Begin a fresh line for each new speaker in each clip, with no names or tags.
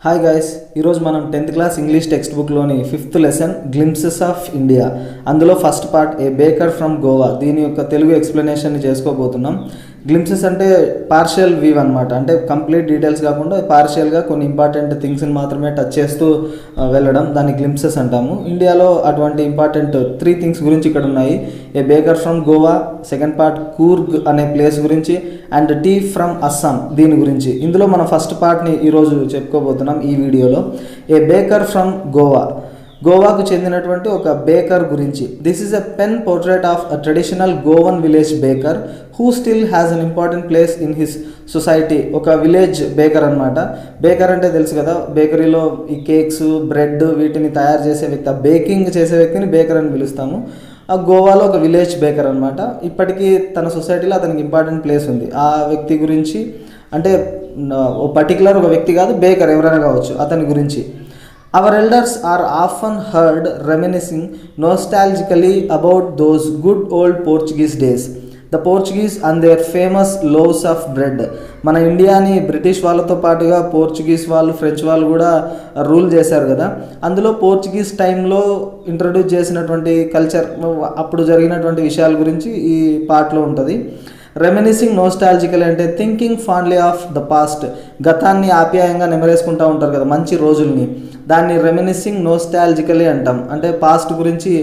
Hi guys, ఈరోజు మనం 10th class English text బుక్లోని 5th lesson glimpses of India అందులో first part a baker from Goa దీని యొక్క తెలుగు ఎక్స్ప్లెనేషన్ని చేసుకోబోతున్నాం. గ్లింప్సెస్ అంటే పార్షియల్ వ్యూ అనమాట. అంటే కంప్లీట్ డీటెయిల్స్ కాకుండా పార్షియల్గా కొన్ని ఇంపార్టెంట్ థింగ్స్ని మాత్రమే టచ్ చేస్తూ వెళ్ళడం, దాన్ని గ్లింప్సెస్ అంటాము. ఇండియాలో అటువంటి ఇంపార్టెంట్ 3 థింగ్స్ గురించి ఇక్కడ ఉన్నాయి. A baker from Goa, second part Coorg అనే ప్లేస్ గురించి, అండ్ టీ ఫ్రమ్ అస్సాం దీని గురించి. ఇందులో మనం ఫస్ట్ పార్ట్ని ఈరోజు చెప్పుకోబోతున్నాం ఈ వీడియోలో. ఏ బేకర్ ఫ్రమ్ గోవా, గోవాకు చెందినటువంటి ఒక బేకర్ గురించి. This is a pen portrait of a traditional Goan village baker who still has an important place in his society. ఒక విలేజ్ బేకర్ అనమాట. బేకర్ అంటే తెలుసు కదా, బేకరీలో ఈ కేక్స్, బ్రెడ్ వీటిని తయారు చేసే వ్యక్తి, బేకింగ్ చేసే వ్యక్తిని బేకర్ అని పిలుస్తాము. ఆ గోవాలో ఒక విలేజ్ బేకర్ అనమాట. ఇప్పటికీ తన సొసైటీలో అతనికి ఇంపార్టెంట్ ప్లేస్ ఉంది. ఆ వ్యక్తి గురించి, అంటే పర్టికులర్ ఒక వ్యక్తి కాదు, బేకర్ ఎవరైనా కావచ్చు, అతని గురించి. Our elders are often heard reminiscing nostalgically about those good old Portuguese days. The Portuguese and their famous loaves of bread. మన ఇండియాని బ్రిటిష్ వాళ్ళతో పాటుగా పోర్చుగీస్ వాళ్ళు, ఫ్రెంచ్ వాళ్ళు కూడా రూల్ చేశారు కదా. అందులో పోర్చుగీస్ టైంలో ఇంట్రడ్యూస్ చేసినటువంటి కల్చర్, అప్పుడు జరిగినటువంటి విషయాల గురించి ఈ పార్ట్లో ఉంటుంది. రెమినిసింగ్ నోస్టాలజికల్ అంటే thinking fondly of the past. గతాన్ని ఆప్యాయంగా నెమరేసుకుంటూ ఉంటారు కదా, మంచి రోజుల్ని. దాన్ని రెమినిసింగ్ నోస్టాలజికలీ అంటాం. అంటే పాస్ట్ గురించి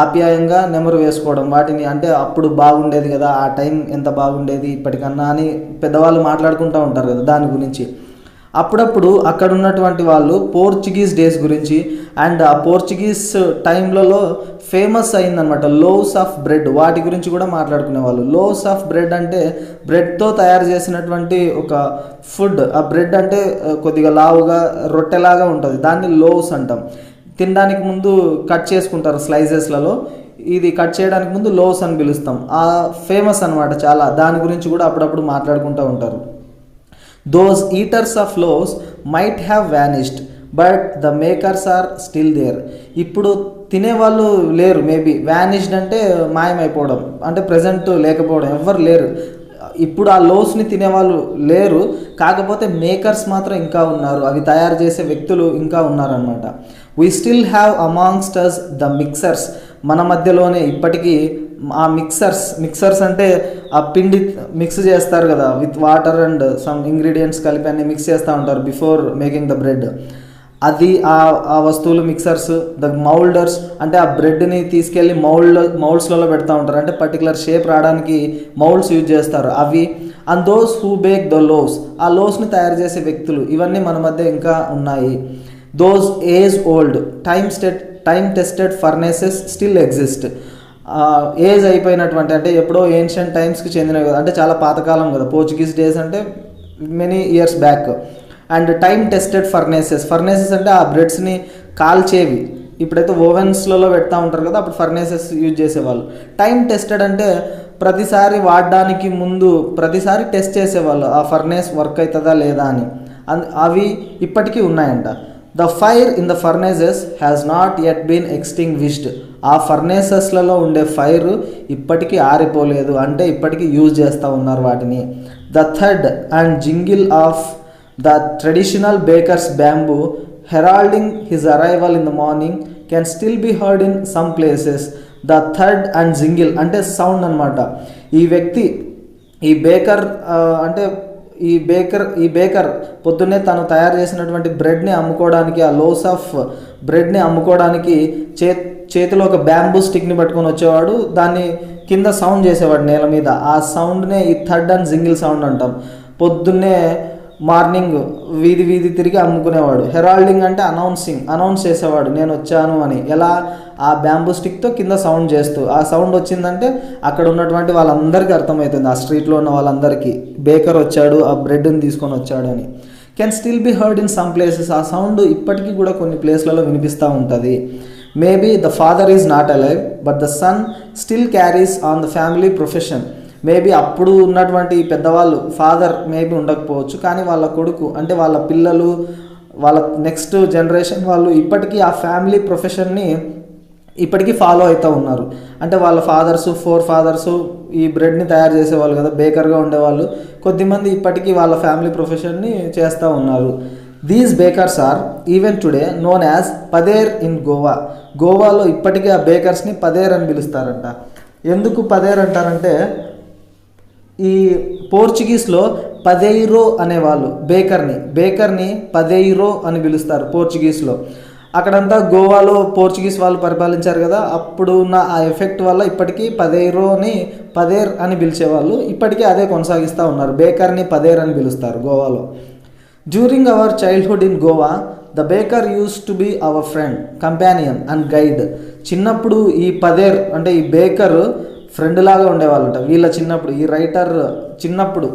ఆప్యాయంగా నెమరు వేసుకోవడం వాటిని. అంటే అప్పుడు బాగుండేది కదా, ఆ టైం ఎంత బాగుండేది ఇప్పటికన్నా అని పెద్దవాళ్ళు మాట్లాడుకుంటూ ఉంటారు కదా, దాని గురించి. అప్పుడప్పుడు అక్కడ ఉన్నటువంటి వాళ్ళు పోర్చుగీస్ డేస్ గురించి, అండ్ ఆ పోర్చుగీస్ టైంలలో ఫేమస్ అయిందనమాట లోవ్స్ ఆఫ్ బ్రెడ్, వాటి గురించి కూడా మాట్లాడుకునేవాళ్ళు. లోవ్స్ ఆఫ్ బ్రెడ్ అంటే బ్రెడ్తో తయారు చేసినటువంటి ఒక ఫుడ్. ఆ బ్రెడ్ అంటే కొద్దిగా లావుగా రొట్టెలాగా ఉంటుంది, దాన్ని లోవ్స్ అంటాం. తినడానికి ముందు కట్ చేసుకుంటారు స్లైసెస్లలో, ఇది కట్ చేయడానికి ముందు లోవ్స్ అని పిలుస్తాం. ఆ ఫేమస్ అనమాట చాలా, దాని గురించి కూడా అప్పుడప్పుడు మాట్లాడుకుంటూ ఉంటారు. Those eaters of loaves might have vanished, but the makers are still there. ఇప్పుడు తినేవాళ్ళు లేరు, మేబీ. వ్యానిష్డ్ అంటే మాయమైపోవడం, అంటే ప్రజెంట్ లేకపోవడం, ఎవ్వరు లేరు. ఇప్పుడు ఆ లోవ్స్ని తినేవాళ్ళు లేరు, కాకపోతే మేకర్స్ మాత్రం ఇంకా ఉన్నారు, అవి తయారు చేసే వ్యక్తులు ఇంకా ఉన్నారనమాట. We still have amongst us the mixers. మన మధ్యలోనే ఇప్పటికీ ఆ మిక్సర్స్ అంటే ఆ పిండి మిక్స్ చేస్తారు కదా, with water and some ingredients కలిపి అన్ని మిక్స్ చేస్తూ ఉంటారు బిఫోర్ మేకింగ్ ద బ్రెడ్. అది ఆ వస్తువులు మిక్సర్స్. ద మౌల్డర్స్ అంటే ఆ బ్రెడ్ని తీసుకెళ్ళి మౌల్డ్స్లలో పెడతా ఉంటారు, అంటే పర్టికులర్ షేప్ రావడానికి మౌల్డ్స్ యూజ్ చేస్తారు అవి. And those who bake the loaves, ఆ లోవ్స్ని తయారు చేసే వ్యక్తులు, ఇవన్నీ మన మధ్య ఇంకా ఉన్నాయి. Those age old time tested furnaces still exist. Age అయిపోయినటువంటి, అంటే ఎప్పుడో ఏన్షియంట్ టైమ్స్కి చెందినవి కదా, అంటే చాలా పాతకాలం కదా. పోర్చుగీస్ డేస్ అంటే many years back. And time tested furnaces అంటే ఆ బ్రెడ్స్ని కాల్చేవి. ఇప్పుడైతే ఓవెన్స్లలో పెడతా ఉంటారు కదా, అప్పుడు ఫర్నేసెస్ యూజ్ చేసేవాళ్ళు. టైమ్ టెస్టెడ్ అంటే ప్రతిసారి వాడడానికి ముందు ప్రతిసారి టెస్ట్ చేసేవాళ్ళు, ఆ ఫర్నేస్ వర్క్ అవుతుందా లేదా అని. అవి ఇప్పటికీ ఉన్నాయంట. The fire in the furnaces has not yet been extinguished. ఆ ఫర్నేసెస్లలో ఉండే ఫైర్ ఇప్పటికీ ఆరిపోలేదు, అంటే ఇప్పటికీ యూజ్ చేస్తూ ఉన్నారు వాటిని. ద థర్డ్ and jingle of the traditional bakers bamboo heralding his arrival in the morning can still be heard in some places. The థర్డ్ అండ్ జింగిల్ అంటే సౌండ్ అనమాట. ఈ వ్యక్తి, ఈ బేకర్ అంటే ఈ బేకర్ పొద్దున్నే తను తయారు చేసినటువంటి బ్రెడ్ని అమ్ముకోవడానికి, ఆ లోవ్స్ ఆఫ్ బ్రెడ్ని అమ్ముకోవడానికి చేతిలో ఒక బ్యాంబూ స్టిక్ని పట్టుకొని వచ్చేవాడు. దాన్ని కింద సౌండ్ చేసేవాడు నేల మీద. ఆ సౌండ్నే ఈ థర్డ్ అండ్ జింగిల్ సౌండ్ అంటాం. పొద్దున్నే మార్నింగ్ వీధి తిరిగి అమ్ముకునేవాడు. హెరాల్డింగ్ అంటే అనౌన్స్ చేసేవాడు, నేను వచ్చాను అని. ఎలా? ఆ బ్యాంబూ స్టిక్తో కింద సౌండ్ చేస్తూ. ఆ సౌండ్ వచ్చిందంటే అక్కడ ఉన్నటువంటి వాళ్ళందరికీ అర్థమవుతుంది, ఆ స్ట్రీట్లో ఉన్న వాళ్ళందరికీ బేకర్ వచ్చాడు, ఆ బ్రెడ్ని తీసుకొని వచ్చాడు అని. Can still be heard in some places. ఆ సౌండ్ ఇప్పటికీ కూడా కొన్ని ప్లేస్లలో వినిపిస్తూ ఉంటుంది. Maybe the father is not alive but the son still carries on the family profession. Maybe అప్పుడు ఉన్నటువంటి పెద్దవాళ్ళు, ఫాదర్ మేబీ ఉండకపోవచ్చు, కానీ వాళ్ళ కొడుకు, అంటే వాళ్ళ పిల్లలు, వాళ్ళ నెక్స్ట్ జనరేషన్ వాళ్ళు ఇప్పటికీ ఆ ఫ్యామిలీ ప్రొఫెషన్ని ఇప్పటికీ ఫాలో అవుతూ ఉన్నారు. అంటే వాళ్ళ ఫోర్ ఫాదర్స్ ఈ బ్రెడ్ని తయారు చేసేవాళ్ళు కదా, బేకర్గా ఉండేవాళ్ళు. కొద్దిమంది ఇప్పటికీ వాళ్ళ ఫ్యామిలీ ప్రొఫెషన్ని చేస్తూ ఉన్నారు. These bakers are even today known as pader in Goa. గోవాలో ఇప్పటికీ ఆ బేకర్స్ని పదేర్ అని పిలుస్తారంట. ఎందుకు పదేర్ అంటారంటే ఈ పోర్చుగీస్లో పదెయిరో అనేవాళ్ళు బేకర్ని పదెయిరో అని పిలుస్తారు పోర్చుగీస్లో. అక్కడంతా గోవాలో పోర్చుగీస్ వాళ్ళు పరిపాలించారు కదా, అప్పుడు ఉన్న ఆ ఎఫెక్ట్ వల్ల ఇప్పటికీ పదెయిరోని పదేర్ అని పిలిచేవాళ్ళు. ఇప్పటికీ అదే కొనసాగిస్తూ ఉన్నారు, బేకర్ని పదేర్ అని పిలుస్తారు గోవాలో. During our childhood in Goa the baker use to be our friend, companion and guide. చిన్నప్పుడు ఈ పదేర్ అంటే ఈ బేకర్ ఫ్రెండ్ లాగా ఉండేవాళ్ళంట వీళ్ళ చిన్నప్పుడు. ఈ రైటర్ చిన్నప్పుడు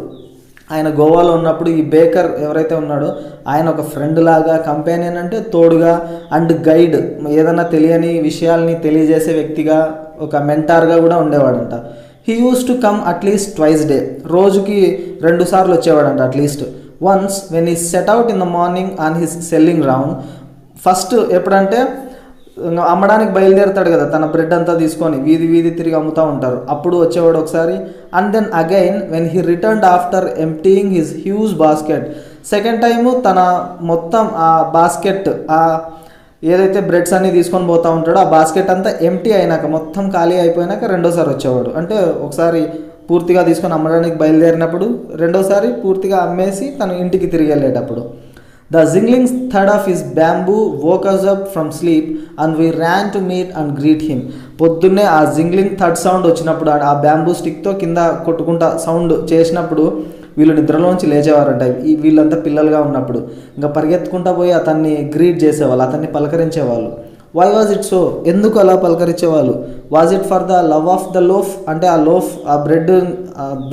ఆయన గోవాలో ఉన్నప్పుడు ఈ బేకర్ ఎవరైతే ఉన్నాడో ఆయన ఒక ఫ్రెండ్ లాగా, కంపానియన్ అంటే తోడుగా, అండ్ గైడ్ ఏదైనా తెలియని విషయాల్ని తెలియజేసే వ్యక్తిగా, ఒక మెంటార్గా కూడా ఉండేవాడంట. He used to come at least twice day, రోజుకి 2 సార్లు వచ్చేవాడంట at least. Once when he set out in the morning on his selling round, first ఎప్పుడంటే అమ్మడానికి బయలుదేరుతాడు కదా, తన బ్రెడ్ అంతా తీసుకొని వీధి తిరిగి అమ్ముతూ ఉంటారు, అప్పుడు వచ్చేవాడు ఒకసారి. And then again when he returned after emptying his huge basket, second time తన మొత్తం ఆ బాస్కెట్ ఏదైతే బ్రెడ్స్ అన్నీ తీసుకొని పోతూ ఉంటాడో ఆ బాస్కెట్ అంతా ఎంప్టీ అయినాక, మొత్తం ఖాళీ అయిపోయినాక రెండోసారి వచ్చేవాడు. అంటే ఒకసారి పూర్తిగా తీసుకొని అమ్మడానికి బయలుదేరినప్పుడు, రెండోసారి పూర్తిగా అమ్మేసి తను ఇంటికి తిరిగి వెళ్ళేటప్పుడు. The jingling thud of his bamboo woke us up from sleep and we ran to meet and greet him. పొద్దున్నే ఆ జింగ్లింగ్ థర్డ్ సౌండ్ వచ్చినప్పుడు, ఆ బ్యాంబూ స్టిక్తో కింద కొట్టుకుంటా సౌండ్ చేసినప్పుడు వీళ్ళు నిద్రలోంచి లేచేవారంట. వీళ్ళంతా పిల్లలుగా ఉన్నప్పుడు ఇంకా పరిగెత్తుకుంటా పోయి అతన్ని గ్రీట్ చేసేవాళ్ళు, అతన్ని పలకరించేవాళ్ళు. వై వాజ్ ఇట్ సో, ఎందుకు అలా పలకరించేవాళ్ళు? Was it for the love of the loaf, అంటే ఆ లోఫ్ ఆ బ్రెడ్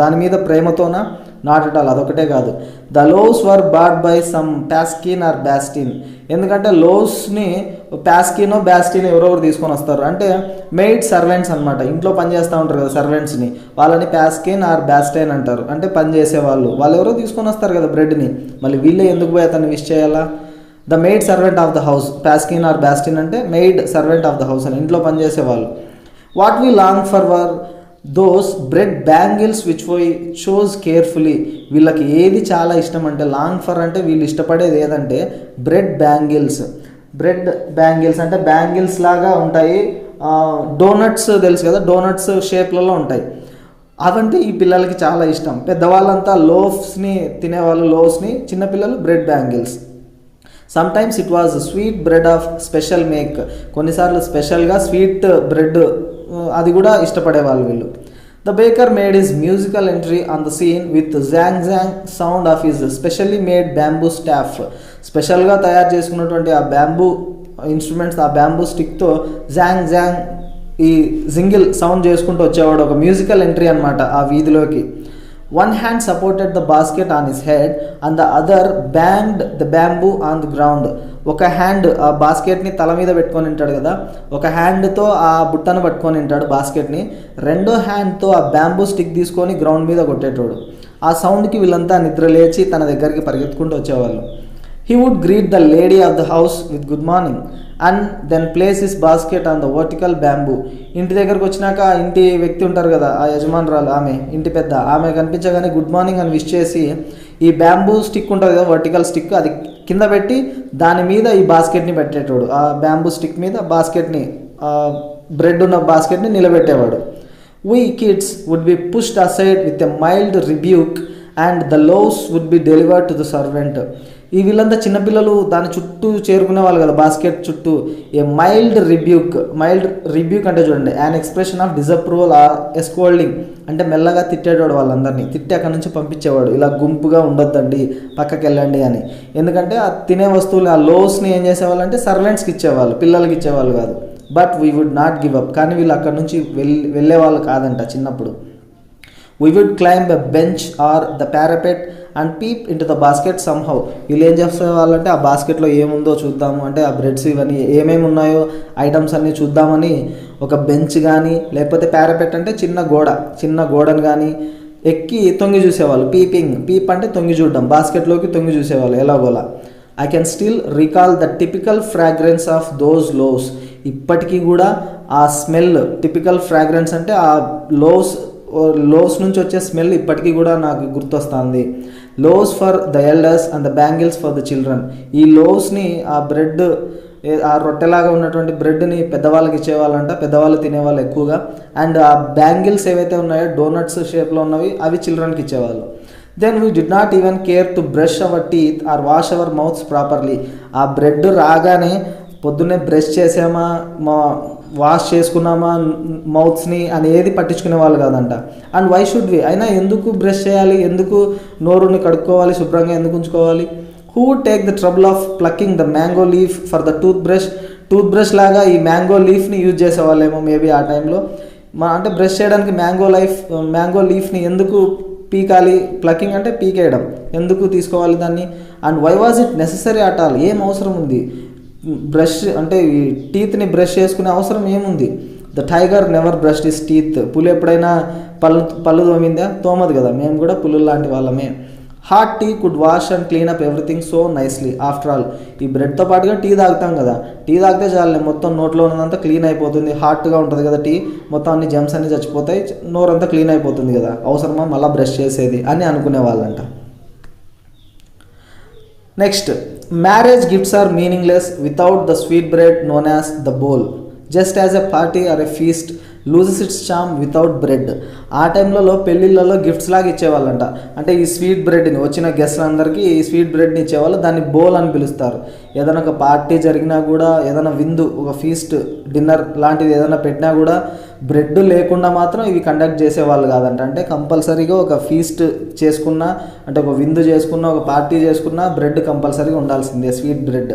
దాని మీద ప్రేమతోనా? నాట్ అట్ ఆల్, అదొకటే కాదు. The loaves were bought by some Paskine or Bastine, ఎందుకంటే లోవ్స్ని ప్యాస్కినో బ్యాస్టిన్ ఎవరెవరు తీసుకొని వస్తారు అంటే మెయిడ్ సర్వెంట్స్ అనమాట, ఇంట్లో పనిచేస్తూ ఉంటారు కదా సర్వెంట్స్ని, వాళ్ళని ప్యాస్కిన్ ఆర్ బ్యాస్టైన్ అంటారు. అంటే పని చేసేవాళ్ళు, వాళ్ళు ఎవరో తీసుకొని వస్తారు కదా బ్రెడ్ని, మళ్ళీ వీళ్ళే ఎందుకు పోయి అతన్ని విష్ చేయాలా? The maid servant of the house, Paskine or Bastine అంటే maid servant of the house అని, ఇంట్లో పనిచేసేవాళ్ళు. What we long for were those bread bangles which we chose carefully. వీళ్ళకి ఏది చాలా ఇష్టం అంటే, లాంగ్ ఫర్ అంటే వీళ్ళు ఇష్టపడేది ఏదంటే బ్రెడ్ బ్యాంగిల్స్. బ్రెడ్ బ్యాంగిల్స్ అంటే బ్యాంగిల్స్ లాగా ఉంటాయి, డోనట్స్ తెలుసు కదా, డోనట్స్ షేప్లలో ఉంటాయి, అవంటే ఈ పిల్లలకి చాలా ఇష్టం. పెద్దవాళ్ళంతా లోఫ్స్ని తినేవాళ్ళు, లోవ్స్ని, చిన్నపిల్లలు bread bangles. Sometimes it was sweet bread of special make, కొన్నిసార్లు స్పెషల్గా స్వీట్ బ్రెడ్ అది కూడా ఇష్టపడేవాళ్ళు వీళ్ళు. The baker made his musical entry on the scene with jang jang sound of his specially made bamboo staff. స్పెషల్గా తయారు చేసుకున్నటువంటి ఆ బ్యాంబూ ఇన్స్ట్రుమెంట్స్, ఆ బ్యాంబూ స్టిక్తో జాంగ్ జాంగ్ ఈ జింగిల్ సౌండ్ చేసుకుంటూ వచ్చేవాడు, ఒక మ్యూజికల్ ఎంట్రీ అనమాట ఆ వీధిలోకి. One hand supported the basket on his head and the other banged the bamboo on the ground. ఒక హ్యాండ్ ఆ బాస్కెట్ని తల మీద పెట్టుకొని ఉంటాడు కదా, ఒక హ్యాండ్తో ఆ బుట్టను పట్టుకొని ఉంటాడు బాస్కెట్ని, రెండో హ్యాండ్తో ఆ బ్యాంబూ స్టిక్ తీసుకొని గ్రౌండ్ మీద కొట్టేటోడు. ఆ సౌండ్కి వీళ్ళంతా నిద్ర లేచి తన దగ్గరికి పరిగెత్తుకుంటూ వచ్చేవాళ్ళు. He would greet the lady of the house with good morning and then place his basket on the vertical bamboo. ఇంటి దగ్గరకు వచ్చినాక ఇంటి వ్యక్తి ఉంటారు కదా, ఆ యజమానురాలు, ఆమె ఇంటి పెద్ద, ఆమె కనిపించగానే గుడ్ మార్నింగ్ అని విష్ చేసి ఈ బ్యాంబూ స్టిక్ ఉంటుంది కదా, వర్టికల్ స్టిక్, అది కింద పెట్టి దాని మీద ఈ బాస్కెట్ని పెట్టేటోడు. ఆ బ్యాంబూ స్టిక్ మీద బాస్కెట్ని, బ్రెడ్ ఉన్న బాస్కెట్ని నిలబెట్టేవాడు. We kids would be pushed aside with a mild rebuke and the loaves would be delivered to the servant. ఈ వీళ్ళంతా చిన్నపిల్లలు దాని చుట్టూ చేరుకునే వాళ్ళు కదా, బాస్కెట్ చుట్టూ. ఏ మైల్డ్ రిబ్యూక్ అంటే చూడండి, an expression of disapproval or scolding, అంటే మెల్లగా తిట్టేవాడు వాళ్ళందరినీ, తిట్టి అక్కడి నుంచి పంపించేవాడు, ఇలా గుంపుగా ఉండొద్దండి, పక్కకి వెళ్ళండి అని. ఎందుకంటే ఆ తినే వస్తువులు, ఆ లోస్ని ఏం చేసేవాళ్ళు అంటే సర్వెంట్స్కి ఇచ్చేవాళ్ళు, పిల్లలకి ఇచ్చేవాళ్ళు కాదు. But we would not give up, కానీ వీళ్ళు అక్కడి నుంచి వెళ్ళేవాళ్ళు కాదంట చిన్నప్పుడు. We would climb a bench or the parapet and peep into the basket somehow. వీళ్ళు ఏం చేసేవాళ్ళంటే ఆ బాస్కెట్లో ఏముందో చూద్దాము, అంటే ఆ బ్రెడ్స్ ఇవన్నీ ఏమేమి ఉన్నాయో ఐటమ్స్ అన్నీ చూద్దామని ఒక బెంచ్ కానీ లేకపోతే పారాపెట్ అంటే చిన్న గోడను కానీ ఎక్కి తొంగి చూసేవాళ్ళు. పీప్ అంటే తొంగి చూడడం, బాస్కెట్లోకి తొంగి చూసేవాళ్ళు ఎలాగోలా. I can still recall the typical fragrance of those loaves. ఇప్పటికీ కూడా ఆ స్మెల్, టిపికల్ ఫ్రాగ్రెన్స్ అంటే ఆ లోవ్స్ నుంచి వచ్చే స్మెల్ ఇప్పటికీ కూడా నాకు గుర్తొస్తుంది. Loaves for the elders and the bangles for the children. ఈ లోవ్స్ని ఆ బ్రెడ్ ఆ రొట్టెలాగా ఉన్నటువంటి బ్రెడ్ని పెద్దవాళ్ళకి ఇచ్చేవాళ్ళంట, పెద్దవాళ్ళు తినేవాళ్ళు ఎక్కువగా. అండ్ ఆ బ్యాంగిల్స్ ఏవైతే ఉన్నాయో డోనట్స్ షేప్లో ఉన్నవి అవి చిల్డ్రన్కి ఇచ్చేవాళ్ళు. Then we did not even care to brush our teeth or wash our mouths properly. ఆ బ్రెడ్ రాగానే పొద్దున్నే బ్రష్ చేసామా, వాష్ చేసుకున్నామా మౌత్స్ని అనేది పట్టించుకునే వాళ్ళు కాదంట. అండ్ వై షుడ్ వి, అయినా ఎందుకు బ్రష్ చేయాలి, ఎందుకు నోరుని కడుక్కోవాలి, శుభ్రంగా ఎందుకు ఉంచుకోవాలి? Who take the trouble of plucking the mango leaf for the tooth brush లాగా ఈ మ్యాంగో లీఫ్ని యూజ్ చేసేవాళ్ళేమో మేబీ ఆ టైంలో. అంటే బ్రష్ చేయడానికి మ్యాంగో లీఫ్ని ఎందుకు పీకాలి, ప్లకింగ్ అంటే పీకేయడం, ఎందుకు తీసుకోవాలి దాన్ని? And why was it necessary at all, ఏం అవసరం ఉంది బ్రష్ అంటే ఈ టీత్ని బ్రష్ చేసుకునే అవసరం ఏముంది? The tiger never brushed his teeth. పులి ఎప్పుడైనా పళ్ళు తోమిందా? తోమదు కదా, మేము కూడా పులులు లాంటి వాళ్ళమే. Hot tea could wash and clean up everything so nicely. After all ఈ బ్రెడ్తో పాటుగా టీ తాగుతాం కదా, టీ తాగితే చాలు మొత్తం నోట్లో ఉన్నదంతా క్లీన్ అయిపోతుంది. హాట్గా ఉంటుంది కదా టీ, మొత్తం అన్ని జమ్స్ అన్ని చచ్చిపోతాయి, నోరంతా క్లీన్ అయిపోతుంది కదా, అవసరమా మళ్ళీ బ్రష్ చేసేది అని అనుకునే వాళ్ళంట. Next, marriage gifts are meaningless without the sweet bread known as the bol. Just as a party or a feast loses its charm without bread. ఆ టైంలలో పెళ్ళిళ్ళలో గిఫ్ట్స్ లాగా ఇచ్చేవాళ్ళంట. అంటే ఈ స్వీట్ బ్రెడ్ని వచ్చిన గెస్ట్లందరికీ ఈ స్వీట్ బ్రెడ్ని ఇచ్చేవాళ్ళు, దాన్ని బోల్ అని పిలుస్తారు. ఏదైనా ఒక పార్టీ జరిగినా కూడా, ఏదైనా విందు, ఒక ఫీస్ట్ డిన్నర్ లాంటిది ఏదైనా పెట్టినా కూడా బ్రెడ్ లేకుండా మాత్రం ఇవి కండక్ట్ చేసేవాళ్ళు కాదంట. అంటే కంపల్సరీగా ఒక ఫీస్ట్ చేసుకున్నా, అంటే ఒక విందు చేసుకున్నా, ఒక పార్టీ చేసుకున్నా బ్రెడ్ కంపల్సరీగా ఉండాల్సిందే, sweet bread.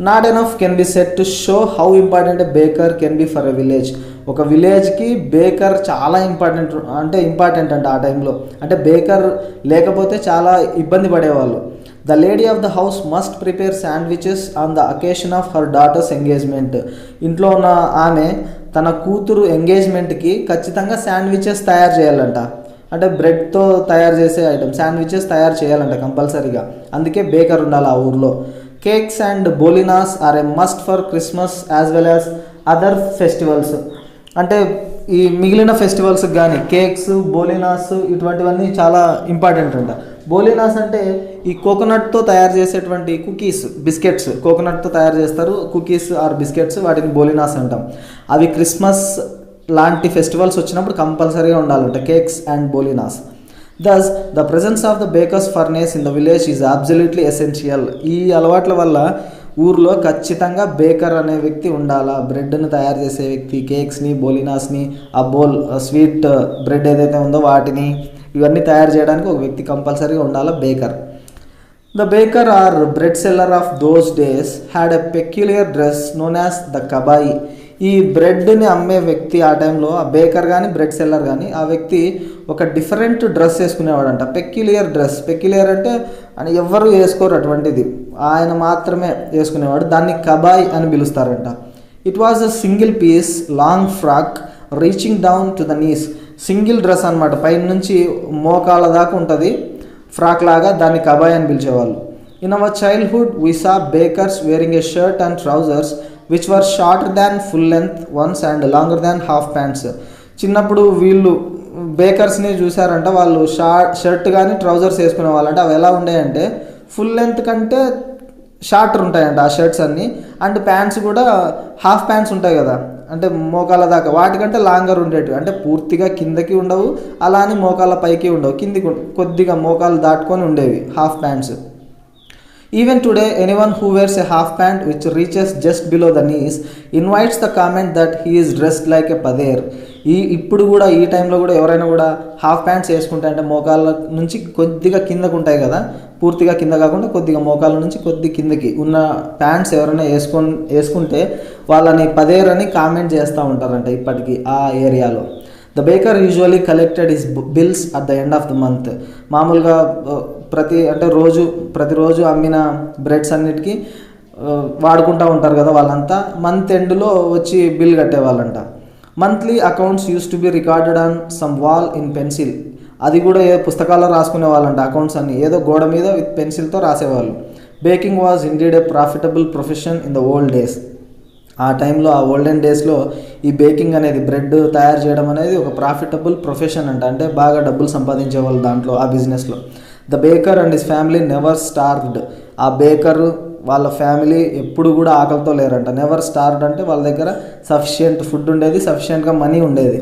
Not enough can be set to show how important a baker can be for a village. ఒక విలేజ్కి బేకర్ చాలా ఇంపార్టెంట్ అంట ఆ టైంలో. అంటే బేకర్ లేకపోతే చాలా ఇబ్బంది పడేవాళ్ళు. The lady of the house must prepare sandwiches on the occasion of her daughters engagement. ఇంట్లో ఉన్న ఆమె తన కూతురు ఎంగేజ్మెంట్కి ఖచ్చితంగా శాండ్విచెస్ తయారు చేయాలంట. అంటే బ్రెడ్తో తయారు చేసే ఐటమ్ శాండ్విచెస్ తయారు చేయాలంట కంపల్సరీగా, అందుకే బేకర్ ఉండాలి ఆ ఊర్లో. Cakes and bolinhas are a must for Christmas as well as other festivals. అంటే ఈ మిగిలిన ఫెస్టివల్స్కి కానీ కేక్స్, బోలినాస్ ఇటువంటివన్నీ చాలా ఇంపార్టెంట్ అంట. బోలినాస్ అంటే ఈ కోకోనట్తో తయారు చేసేటువంటి కుకీస్, బిస్కెట్స్, కోకోనట్తో తయారు చేస్తారు కుకీస్ ఆర్ బిస్కెట్స్, వాటిని బోలినాస్ అంటాం. అవి క్రిస్మస్ లాంటి ఫెస్టివల్స్ వచ్చినప్పుడు కంపల్సరీగా ఉండాలంట, cakes and bolinhas. Thus, the presence of the baker's furnace in the village is absolutely essential. ఈ అలవాట్ల వల్ల ఊర్లో ఖచ్చితంగా బేకర్ అనే వ్యక్తి ఉండాలా, బ్రెడ్ని తయారు చేసే వ్యక్తి, కేక్స్ని, బోలినాస్ని, ఆ బోల్ స్వీట్ బ్రెడ్ ఏదైతే ఉందో వాటిని ఇవన్నీ తయారు చేయడానికి ఒక వ్యక్తి కంపల్సరీగా ఉండాలా, baker. The baker or bread seller of those days had a peculiar dress known as the kabai. ఈ బ్రెడ్ని అమ్మే వ్యక్తి ఆ టైంలో, ఆ బేకర్ కానీ బ్రెడ్ సెల్లర్ కానీ, ఆ వ్యక్తి ఒక డిఫరెంట్ డ్రెస్ వేసుకునేవాడంట. పెక్యులియర్ డ్రెస్, పెక్యులియర్ అంటే అని ఎవ్వరూ వేసుకోరు అటువంటిది, ఆయన మాత్రమే వేసుకునేవాడు. దాన్ని కబాయ్ అని పిలుస్తారంట. It was a single piece long frock reaching down to the knees. Single dress అనమాట, పైన నుంచి మోకాళ్ళ దాకా ఉంటుంది ఫ్రాక్ లాగా, దాన్ని కబాయ్ అని పిలిచేవాళ్ళు. In our childhood we saw bakers wearing a shirt and trousers which were shorter than full length ones and longer than half pants. చిన్నప్పుడు వీళ్ళు బేకర్స్ని చూసారంట, వాళ్ళు షర్ట్ కానీ ట్రౌజర్స్ వేసుకునే వాళ్ళంటే అవి ఎలా ఉండేయంటే ఫుల్ లెంత్ కంటే షార్టర్ ఉంటాయంట ఆ షర్ట్స్ అన్నీ. అండ్ ప్యాంట్స్ కూడా హాఫ్ ప్యాంట్స్ ఉంటాయి కదా, అంటే మోకాళ్ళ దాకా, వాటికంటే లాంగర్ ఉండేటివి. అంటే పూర్తిగా కిందకి ఉండవు, అలా అని మోకాళ్ళ పైకి ఉండవు, కిందికి కొద్దిగా మోకాళ్ళు దాటుకొని ఉండేవి half pants. Even today, anyone who wears a half pant which reaches just below the knees invites the comment that he is dressed like a pader. ఇప్పుడు కూడా ఈ టైంలో కూడా ఎవరైనా కూడా హాఫ్ ప్యాంట్స్ వేసుకుంటే, అంటే మోకాళ్ళ నుంచి కొద్దిగా కిందకు ఉంటాయి కదా, పూర్తిగా కింద కాకుండా కొద్దిగా మోకాళ్ళ నుంచి కొద్ది కిందకి ఉన్న ప్యాంట్స్ ఎవరైనా వేసుకుంటే వాళ్ళని పదేర్ అని కామెంట్ చేస్తూ ఉంటారంట ఇప్పటికీ ఆ ఏరియాలో. The baker usually collected his bills at the end of the month. మామూలుగా ప్రతిరోజు అమ్మిన బ్రెడ్స్ అన్నిటికీ వాడుకుంటూ ఉంటారు కదా వాళ్ళంతా, మంత్ ఎండ్లో వచ్చి బిల్ కట్టేవాళ్ళంట. Monthly accounts used to be recorded on some wall in pencil. అది కూడా ఏ పుస్తకాల్లో రాసుకునే వాళ్ళంట, అకౌంట్స్ అన్ని ఏదో గోడ మీద విత్ పెన్సిల్తో రాసేవాళ్ళు. Baking was indeed A profitable profession in the old days. ఆ టైంలో, ఆ ఓల్డెన్ డేస్లో ఈ బేకింగ్ అనేది, బ్రెడ్ తయారు చేయడం అనేది ఒక ప్రాఫిటబుల్ ప్రొఫెషన్ అంట, అంటే బాగా డబ్బులు సంపాదించేవాళ్ళు దాంట్లో, ఆ బిజినెస్లో. The baker and his family never starved. ఆ బేకరు వాళ్ళ ఫ్యామిలీ ఎప్పుడు కూడా ఆకలితో లేరంట. నెవర్ స్టార్వ్డ్ అంటే వాళ్ళ దగ్గర సఫిషియెంట్ ఫుడ్ ఉండేది, సఫిషియెంట్గా మనీ ఉండేది.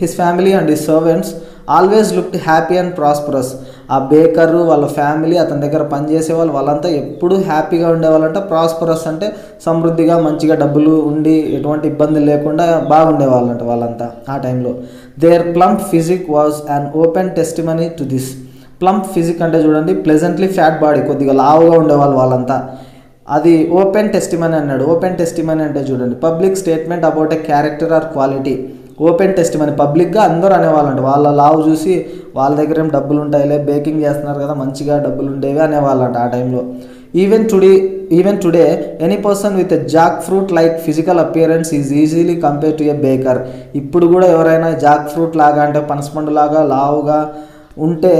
His family and his servants always looked happy and prosperous. ఆ బేకరు వాళ్ళ ఫ్యామిలీ అతని దగ్గర పనిచేసే వాళ్ళంతా ఎప్పుడూ హ్యాపీగా ఉండేవాళ్ళంట. ప్రాస్పరస్ అంటే సమృద్ధిగా మంచిగా డబ్బులు ఉండి ఎటువంటి ఇబ్బంది లేకుండా బాగుండేవాళ్ళంట వాళ్ళంతా ఆ టైంలో. Their plump physique was an open testimony to this. Plump physique అంటే చూడండి ప్లెజెంట్లీ ఫ్యాట్ బాడీ, కొద్దిగా లావుగా ఉండేవాళ్ళు వాళ్ళంతా. అది ఓపెన్ టెస్టిమనీ అన్నాడు. ఓపెన్ టెస్టిమనీ అంటే చూడండి public statement about a character are quality. Open testimony పబ్లిక్గా అందరూ అనేవాళ్ళంట. వాళ్ళ లావు చూసి వాళ్ళ దగ్గర ఏం డబ్బులు ఉంటాయిలే, బేకింగ్ చేస్తున్నారు కదా మంచిగా డబ్బులు ఉండేవి అనేవాళ్ళంట ఆ టైంలో. Even today any person with a jackfruit like physical appearance is easily compare to a baker. ఇప్పుడు కూడా ఎవరైనా జాక్ ఫ్రూట్ లాగా అంటే పనసపండు లాగా లావుగా ఉంటే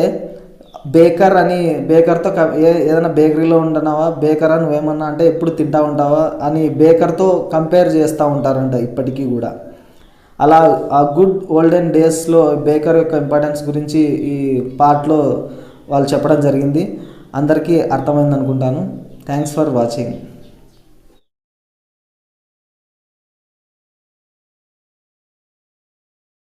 బేకర్తో ఏదైనా బేకరీలో ఉండనావా బేకరా నువ్వేమన్నా అంటే ఎప్పుడు తింటా ఉంటావా అని బేకర్తో కంపేర్ చేస్తూ ఉంటారంట ఇప్పటికీ కూడా. అలా ఆ గుడ్ ఓల్డెన్ డేస్లో బేకర్ యొక్క ఇంపార్టెన్స్ గురించి ఈ పార్ట్లో వాళ్ళు చెప్పడం జరిగింది. అందరికీ అర్థమైంది అనుకుంటాను. Thanks for watching.